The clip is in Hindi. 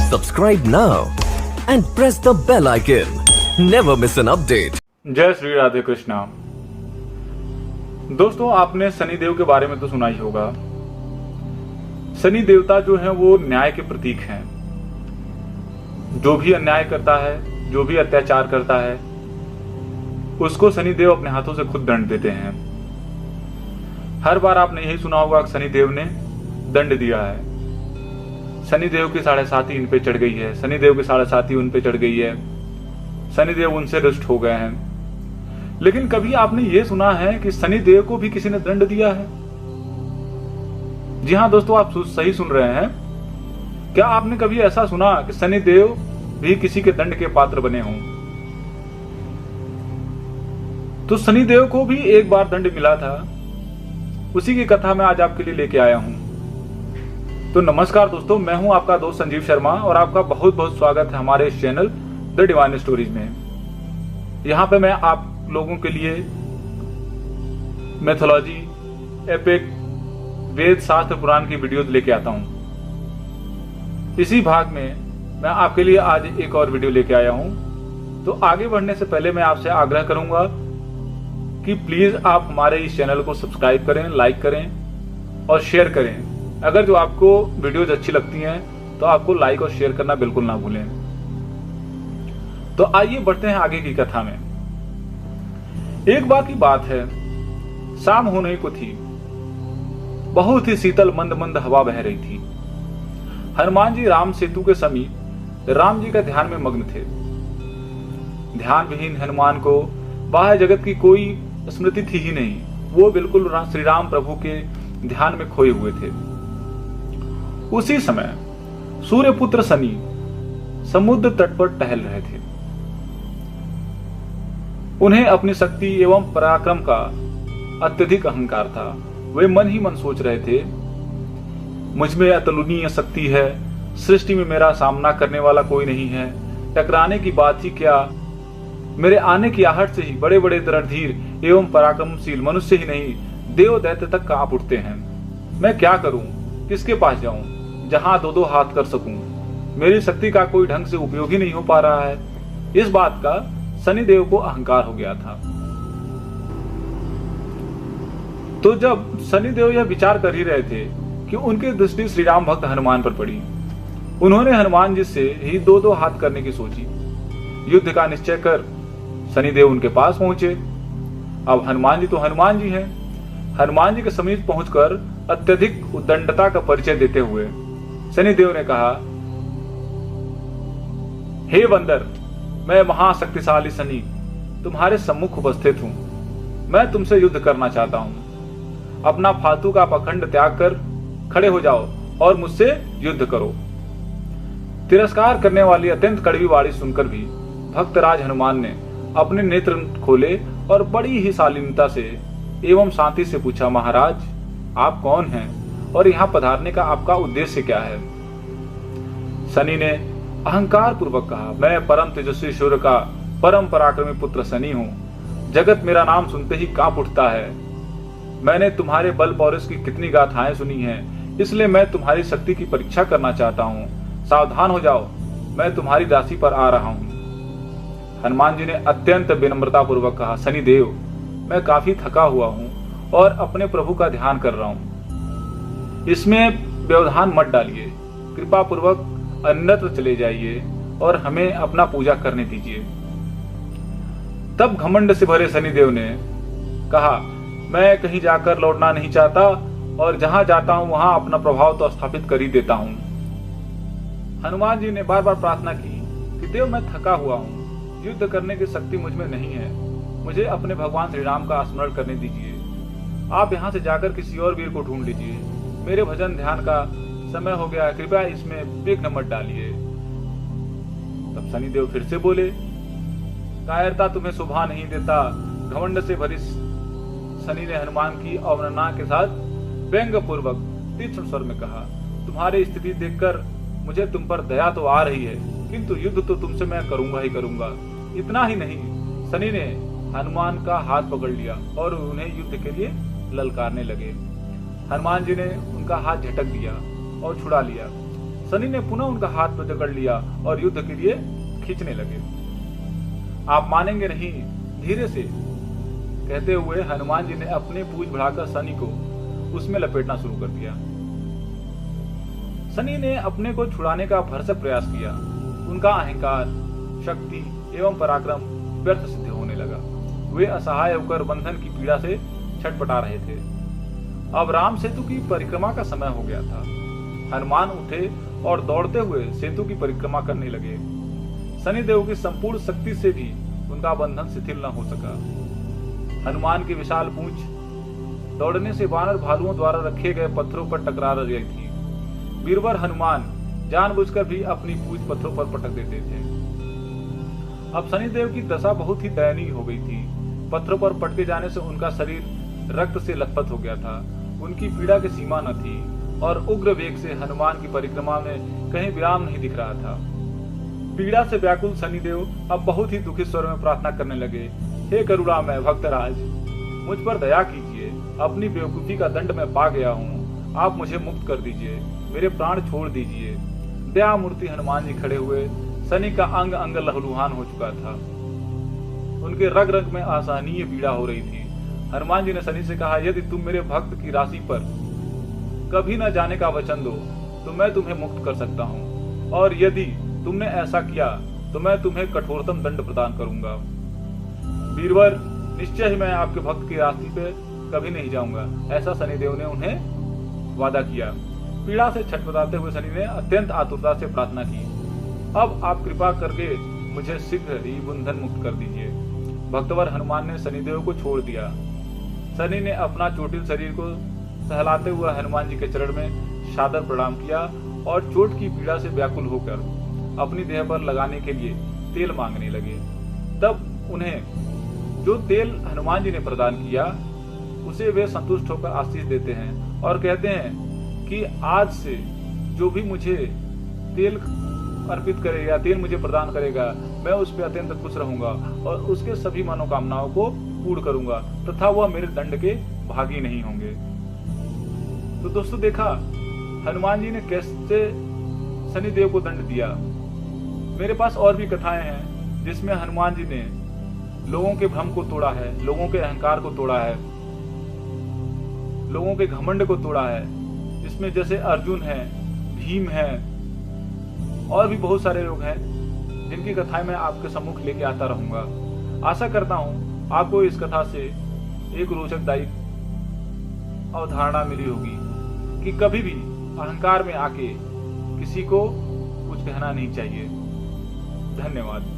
Subscribe now and press the bell icon. Never miss an update. जय श्री राधे कृष्णा। दोस्तों, आपने शनिदेव के बारे में तो सुना ही होगा। शनि देवता जो है वो न्याय के प्रतीक हैं। जो भी अन्याय करता है, जो भी अत्याचार करता है, उसको शनिदेव अपने हाथों से खुद दंड देते हैं। हर बार आपने यही सुना होगा कि शनिदेव ने दंड दिया है, शनिदेव की 7.5 इन पे चढ़ गई है, शनिदेव की 7.5 उन पे चढ़ गई है, शनिदेव उनसे रुष्ट हो गए हैं। लेकिन कभी आपने ये सुना है कि शनिदेव को भी किसी ने दंड दिया है? जी हाँ दोस्तों, आप सही सुन रहे हैं। क्या आपने कभी ऐसा सुना कि शनिदेव भी किसी के दंड के पात्र बने हों? तो शनिदेव को भी एक बार दंड मिला था, उसी की कथा मैं आज आपके लिए लेके आया हूं। तो नमस्कार दोस्तों, मैं हूं आपका दोस्त संजीव शर्मा और आपका बहुत बहुत स्वागत है हमारे इस चैनल द डिवाइन स्टोरीज में। यहां पे मैं आप लोगों के लिए मैथोलॉजी, एपिक, वेद, शास्त्र, पुराण की वीडियोज लेके आता हूं। इसी भाग में मैं आपके लिए आज एक और वीडियो लेके आया हूं। तो आगे बढ़ने से पहले मैं आपसे आग्रह करूंगा कि प्लीज आप हमारे इस चैनल को सब्सक्राइब करें, लाइक करें और शेयर करें। अगर जो आपको वीडियोज अच्छी लगती हैं तो आपको लाइक और शेयर करना बिल्कुल ना भूलें। तो आइए बढ़ते हैं आगे की कथा में। एक बार की बात है, शाम होने को थी। बहुत ही शीतल मंद मंद हवा बह रही थी। हनुमान जी राम सेतु के समीप राम जी का ध्यान में मग्न थे। ध्यान विहीन हनुमान को बाह्य जगत की कोई स्मृति थी ही नहीं। वो बिल्कुल श्री राम प्रभु के ध्यान में खोए हुए थे। उसी समय सूर्यपुत्र शनि समुद्र तट पर टहल रहे थे। उन्हें अपनी शक्ति एवं पराक्रम का अत्यधिक अहंकार था। वे मन ही मन सोच रहे थे, मुझ में अतुलनीय शक्ति है, सृष्टि में मेरा सामना करने वाला कोई नहीं है, टकराने की बात ही क्या, मेरे आने की आहट से ही बड़े बड़े रणधीर एवं पराक्रमशील मनुष्य ही नहीं, देव दैत्य तक कांप उठते हैं। मैं क्या करूं, किसके पास जाऊं जहां दो हाथ कर सकूं? मेरी शक्ति का कोई ढंग से उपयोग ही नहीं हो पा रहा है। इस बात का शनिदेव को अहंकार हो गया था। तो जब शनिदेव यह विचार कर ही रहे थे कि उनकी दृष्टि श्री राम भक्त हनुमान पर पड़ी। उन्होंने हनुमान जी से ही दो हाथ करने की सोची। युद्ध का निश्चय कर शनिदेव उनके पास पहुंचे। अब हनुमान जी तो हनुमान जी हैं। हनुमान जी के समीप पहुंचकर अत्यधिक उद्दंडता का परिचय देते हुए शनिदेव ने कहा, हे बंदर, मैं महाशक्तिशाली शनि तुम्हारे सम्मुख उपस्थित हूं। मैं तुमसे युद्ध करना चाहता हूं। अपना फालतू का पाखंड त्याग कर खड़े हो जाओ और मुझसे युद्ध करो। तिरस्कार करने वाली अत्यंत कड़वी वाणी सुनकर भी भक्तराज हनुमान ने अपने नेत्र खोले और बड़ी ही शालीनता से एवं शांति से पूछा, महाराज आप कौन हैं और यहाँ पधारने का आपका उद्देश्य क्या है? शनि ने अहंकार पूर्वक कहा, मैं परम तेजस्वी सूर्य का परम पराक्रमी पुत्र शनि हूँ। जगत मेरा नाम सुनते ही कांप उठता है। मैंने तुम्हारे बल पौरुष की कितनी गाथाएं सुनी हैं, इसलिए मैं तुम्हारी शक्ति की परीक्षा करना चाहता हूँ। सावधान हो जाओ, मैं तुम्हारी राशि पर आ रहा हूँ। हनुमान जी ने अत्यंत विनम्रता पूर्वक कहा, शनिदेव, मैं काफी थका हुआ हूँ और अपने प्रभु का ध्यान कर रहा हूँ। इसमें व्यवधान मत डालिए। कृपा पूर्वक अन्यत्र चले जाइए और हमें अपना पूजा करने दीजिए। तब घमंड से भरे शनिदेव ने कहा, मैं कहीं जाकर लौटना नहीं चाहता और जहां जाता हूं वहां अपना प्रभाव तो स्थापित कर ही देता हूं। हनुमान जी ने बार बार प्रार्थना की कि देव, मैं थका हुआ हूं, युद्ध करने की शक्ति मुझ में नहीं है। मुझे अपने भगवान श्री राम का स्मरण करने दीजिए। आप यहाँ से जाकर किसी और वीर को ढूंढ लीजिए। मेरे भजन ध्यान का समय हो गया, कृपया इसमें विघ्न मत डालिए। तब शनिदेव फिर से बोले, कायरता तुम्हें शोभा नहीं देता। घमंड से भरी शनि ने हनुमान की अवमानना के साथ व्यंग पूर्वक तीक्ष्ण स्वर में कहा, तुम्हारी स्थिति देखकर मुझे तुम पर दया तो आ रही है, किंतु युद्ध तो तुमसे मैं करूंगा ही करूंगा। इतना ही नहीं, शनि ने हनुमान का हाथ पकड़ लिया और उन्हें युद्ध के लिए ललकारने लगे। हनुमान जी ने उनका हाथ झटक दिया और छुड़ा लिया। सनी ने पुनः उनका हाथ पकड़ लिया और युद्ध के लिए खींचने लगे। आप मानेंगे नहीं, धीरे से, कहते हुए हनुमान जी ने अपने पूंछ बढ़ाकर सनी को उसमें लपेटना शुरू कर दिया। सनी ने अपने को छुड़ाने का भरसक प्रयास किया। उनका अहंकार, शक्ति एवं पराक्रम व्यर्थ सिद्ध होने लगा। वे असहाय होकर बंधन की पीड़ा से छटपटा रहे थे। अब राम सेतु की परिक्रमा का समय हो गया था। हनुमान उठे और दौड़ते हुए सेतु की परिक्रमा करने लगे। शनिदेव की संपूर्ण शक्ति से भी उनका बंधन शिथिल न हो सका। हनुमान की विशाल पूंछ दौड़ने से वानर भालुओं द्वारा रखे गए पत्थरों पर टकरा रही थी। बीरबल हनुमान जानबूझकर भी अपनी पूंछ पत्थरों पर पटक देते थे। अब शनिदेव की दशा बहुत ही दयनीय हो गई थी। पत्थरों पर पटके जाने से उनका शरीर रक्त से लथपथ हो गया था। उनकी पीड़ा की सीमा न थी और उग्र वेग से हनुमान की परिक्रमा में कहीं विराम नहीं दिख रहा था। पीड़ा से व्याकुल शनिदेव अब बहुत ही दुखी स्वर में प्रार्थना करने लगे। हे करुणामय भक्तराज, मुझ पर दया कीजिए। अपनी बेवकूफी का दंड मैं पा गया हूँ। आप मुझे मुक्त कर दीजिए, मेरे प्राण छोड़ दीजिए। दया मूर्ति हनुमान जी खड़े हुए। शनि का अंग अंग लहूलुहान हो चुका था। उनके रग रग में असहनीय पीड़ा हो रही थी। हनुमान जी ने शनि से कहा, यदि तुम मेरे भक्त की राशि पर कभी न जाने का वचन दो तो मैं तुम्हें मुक्त कर सकता हूँ, और यदि तुमने ऐसा किया तो मैं तुम्हें कठोरतम दंड प्रदान करूंगा। बीरबल, निश्चय ही मैं आपके भक्त की राशि पे कभी नहीं जाऊंगा, ऐसा शनिदेव ने उन्हें वादा किया। पीड़ा से छटपटाते हुए शनि ने अत्यंत आतुरता से प्रार्थना की, अब आप कृपा करके मुझे शीघ्र ही बंधन मुक्त कर दीजिए। भक्तवर हनुमान ने शनिदेव को छोड़ दिया। शनि ने अपना चोटिल शरीर को सहलाते हुए हनुमान जी के चरण में सादर प्रणाम किया और चोट की पीड़ा से व्याकुल होकर अपनी देह पर लगाने के लिए तेल मांगने लगे। तब उन्हें जो तेल हनुमान जी ने प्रदान किया उसे वे संतुष्ट होकर आशीष देते हैं और कहते हैं कि आज से जो भी मुझे तेल अर्पित करेगा, तेल मुझे प्रदान करेगा, मैं उस पर अत्यंत खुश रहूंगा और उसके सभी मनोकामनाओं को पूर्ण करूंगा तथा वह मेरे दंड के भागी नहीं होंगे। तो दोस्तों, देखा हनुमान जी ने कैसे शनिदेव को दंड दिया। मेरे पास और भी कथाएं हैं जिसमें हनुमान जी ने लोगों के भ्रम को तोड़ा है, लोगों के अहंकार को तोड़ा है, लोगों के घमंड को तोड़ा है। इसमें जैसे अर्जुन है, भीम है और भी बहुत सारे लोग हैं जिनकी कथाएं मैं आपके सम्मुख लेके आता रहूंगा। आशा करता हूं आपको इस कथा से एक रोचकदायी अवधारणा मिली होगी कि कभी भी अहंकार में आके किसी को कुछ कहना नहीं चाहिए। धन्यवाद।